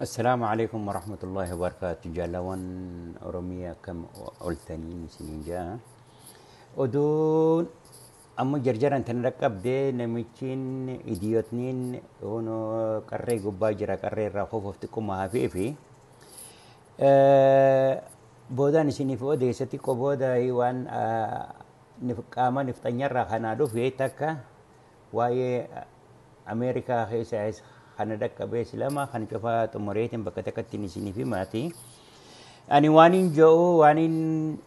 السلام عليكم ورحمة الله وبركاته. جالوان أوروميا كم أولتانين سنينجا ودون أما جرجران تنركب دي نميتين إديوتنين ونو كري قباجرة كري راخوف افتكم هافيفي بودا نسيني في ودي ستيكو بودا إيوان نفقاما نفتنير راخانادو في تاكا واي أمريكا خيسا خندك كبيس لما خن شوفها تمريتين بكتكتني سيني في ماتي أنا وانين جو وانين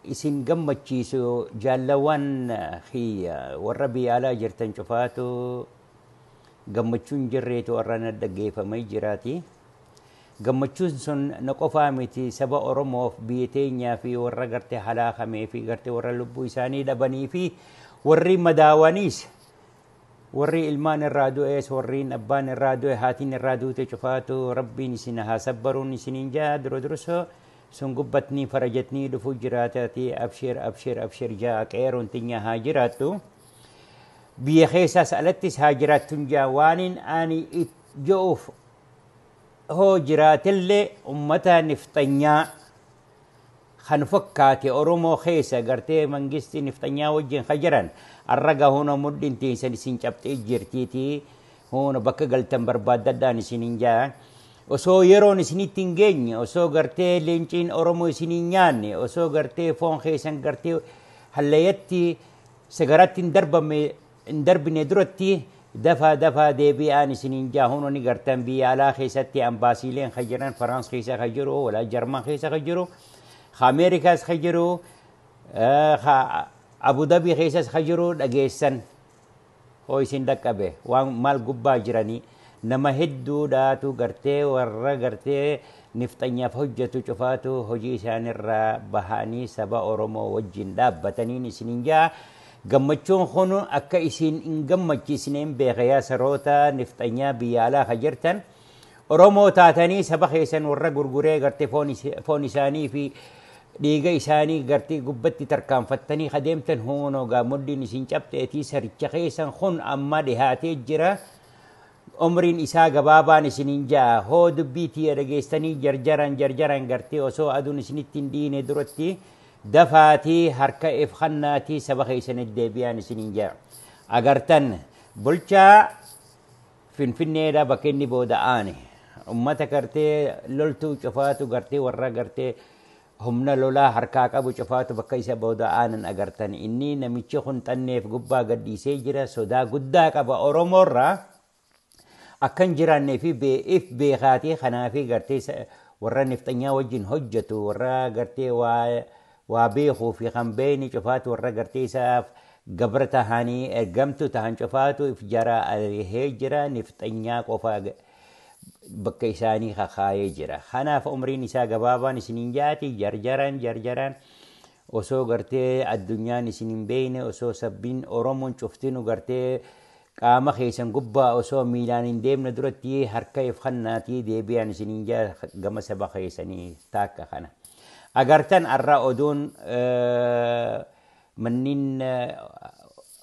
إسين جم تشيسو جالوان خي والربي على جرتن شوفاتو جم تشون جريتو أرانا دقي فما جراتي جم تشون سن نقفا متي سبا أورمو بيتين في ورا قرتي حلاخة مي في قرتي ورا لبو إساني دبني في وري مداوانيس وري إلمان الرادو إيس ورين أبان الرادو هاتين الرادو تشوفاتو ربي نسينها سبرون نسينين جا درسو سنقبتني فرجتني دفو جراتاتي أبشر أبشر أبشر جا كيرون تنيا هاجراتو بيخيسا سألتس هاجرات تنجا وانين آني جوف هو جرات اللي أمتا نفتنيا خنفكاتي أورومو خيسا قرتي منجستي نفتنيا وجين خجران الرقا هنا مدين تيسا نسين شابت إجرتيتي هنا بكا قلتن بربادة نسين جا وسو يرو نسين تنجيني وسو قرتي لينشين أورومو سنين نياني وسو قرتي فون خيسان قرتي حليتي سقرات اندرب ندرتي دفا ديبي آني سنين جا هنا نقرتن بي على خيساتي أمباسيلين خجران فرانس خيسا خجرو ولا جرمان خيسا خجرو خامريكاس خجرو أبو ظبي خيساس خجرو دقيسن هو يسندك أبي وان مال قبا جراني نما هدو داتو قرتي ورا قرتي نفتنيا فهجتو شفاتو هجي سان الرا بهاني سبا أورومو وجين دابتنين سننجا قمتشون خونو أكا إسين إن قمتشي سنين بغيا سروتا نفتنيا بيالا خجرتن أورومو تاتني سبا خيسان ورا قرقوري قرتي فوني ساني في dhiiga isaanii gartee gubbatti tarkaanfattanii adeemtan hoonoo gaamoddiin isin cabteetii saricha keessan kun amma dhihaatee jira umriin isaa gabaabaan isiniin ja'a hoo dubbiitii dhageessanii jarjaran gartee osoo aduun isinitti hin dhiine duratti dafaatii harka ifkhannaatii saba keessan deebi'an isiniin ja'a agartan bulchaa finfinneedha bakka inni booda'aane ummata gartee loltuu cufaatu gartee warra gartee humna lolaa harkaa qabu cufaatu bakka isa booda'aanan agartan inni namichi kun xanneef gubbaa gadhiisee jira sodaa guddaa qaba oromoorraa akkan jiraannee fi beekaatii kanaafi gartee warra nifxanyaa wajjin hojjetu warra gartee waa beekuu fi kan beeni cufaatu warra gartee isaaf gabra tahanii ergamtu tahan cufaatu if jara arihee jira nifxanyaa qofaa bakka isaanii kakaayee jira kanaaf umriin isaa gabaabaan isiniin jaati jarjaran osoo gartee addunyaan isiniin beeyne osoo sabbiin oromoon cuftinu gartee qaama keessan gubbaa osoo miilaan hin deemne duratti harka ifkhannaatii deebi'an isiniin jaa gama saba keessanii taakka kana agartan arra oduun mannin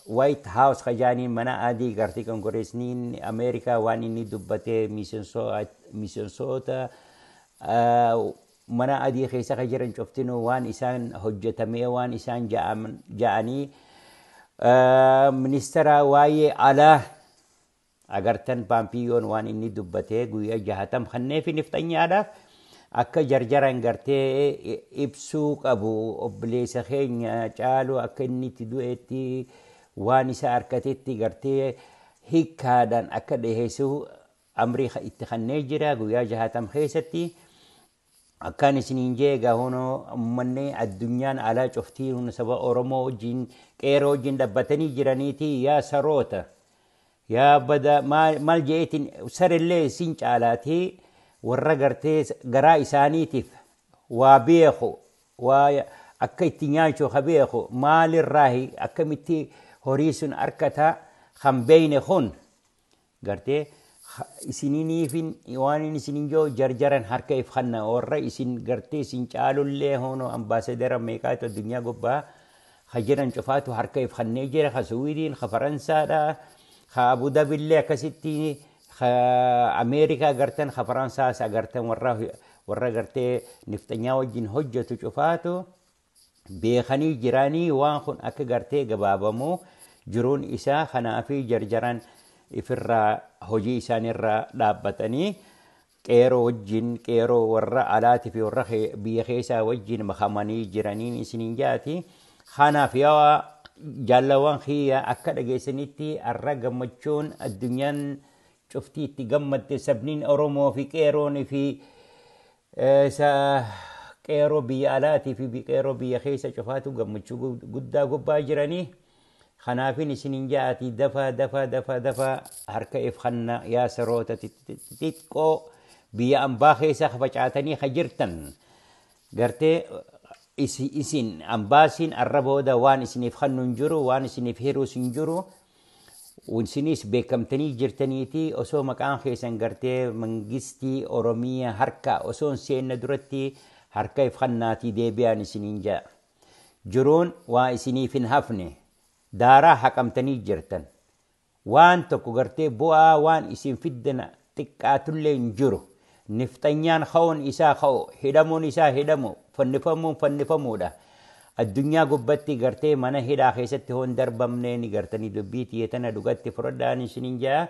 White House khajani mana adi garti kongoresnin Amerika waan inni dubbate miseensota mana adi keessa jiran cuftinu waan isaan hojjetame waan isaan ja'anii ministera waa'ee alaa agartan Pampiyoon waan inni dubbate guyyaa 60 kanneef nifxanyaadhaaf akka jarjaran gartee ibsuu qabu obboleessa keenya caalu akka inni itti du'etti waan isa harkatetti gartee hiikkaadhaan akka dhiheessu amrii itti kennee jira guyyaa 60 keessatti akkaan isiniin jeega hono ummanni addunyaan alaa cuftii saba oromoo wajjin qeeroo wajjin dhaabatanii jiraniiti yaa saroota yaa bada maal jeetiin sarillee isin caalaati warra gartee garaa isaaniitiif waa beeku waa akka itti nyaachuu beeku maalirraahi akkamitti horiisun arkata kan beeyne kun gartee isiniiniifin waan isinin joo jarjaran harka ifkhanna warra isin gartee isin caalullee hono ambaasadara meeqaatu addunyaa gubbaa hajiran cufaatu harka ifkhannee jira ka Suwiidin ka Faransaadha ka Abu Dhabiillee akkasitti أمريكا قرتن فرنسا قرتن ورا قرتي نفتنيا وجين هجة شوفاتو بيخني جراني وانخن أكا قرتي قبابمو جرون إسا خنافي جرجران إفرا هجي إسان الرا لابتني كيرو وجين كيرو ورا علاتي في ورا بيخيسا وجين مخماني جرانين إسنين جاتي خنافيا جالوان خيا أكا دقيسنيتي الرقم مجون الدنيا شفتي تقمت سبنين أورومو في كيروني في كيرو بيالاتي في كيرو بيخيسا شفاتو قمتشو قدا قبا جراني خنافين سنين جاتي دفا هركا إفخنا يا سروتا تتكو بيا أمباخيسا خفجاتني خجرتن قرتي isin ambasin arraboda waan isinif khannun jiru waan isinif hiru sin jiru unsinis beekamtanii jirtaniiti osoo maqaan keessan gartee mangistii oromiyaa harka osoo seenna duratti harka if khannaatii deebi'an isiniin jaa jiruun waa isiniif hin hafne daaraa haqamtanii jirtan waan tokko gartee bu'aa waan isin fiddana xiqqaatullee hin jiru نفتنيان خون إسا خو هدمون إسا هدمو فنفمودا الدنيا قبتي قرتي منا هدا خيستي هون دربا منيني قرتني دبيتي يتنا دقاتي فرداني سنين جا